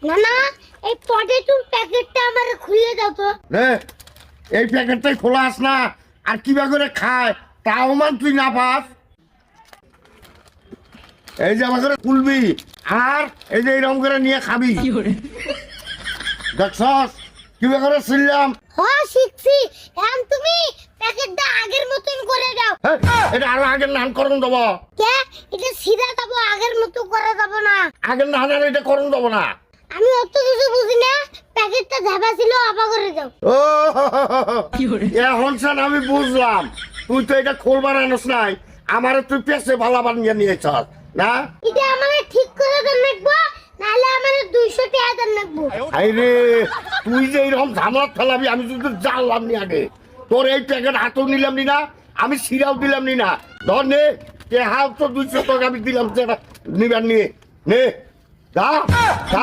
না না, এই পটেটোর প্যাকেটটা আমার খুলে দাও তো। রে এই প্যাকেটটাই খোলা আস না, আর কিবা করে খায় তাও মান তুই না পাস। এই যে আমার করে খুলবি, আর এই যে এরকম করে নিয়ে খাবি। দেখছস কিবা করে ছিলাম। হ্যাঁ শিখছি। এখন তুমি প্যাকেটটা আগের মতন করে দাও। এটা আরো আগের নান করণ দেবো। কে এটা সিধা দেবো, আগের মতো করে দেবো না। আগের নান আর এটা করণ দেবো না। আমি অত কিছু বুঝি না, প্যাকেটটা ঝাপা ছিল আপা করে দাও। ও এখন স্যার আমি বুঝলাম, তুই তো এটা খোলবার আনস নাই, আমারে তুই পেছে ভালা বানিয়ে নিয়েছ না। এটা আমারে ঠিক করে দেন রাখবো, নাহলে আমারে 200 টাকা দেন রাখবো। আরে তুই যে এইরকম ঝামেলা ফেলাবি আমি যদি জানলাম নি আগে, তোর এই প্যাকেট হাতেও নিলাম নি না, আমি সিরাও দিলাম নি না। ধর নে, কে হাত তো 200 টাকা আমি দিলাম, সেটা নিবার নিয়ে নে যা।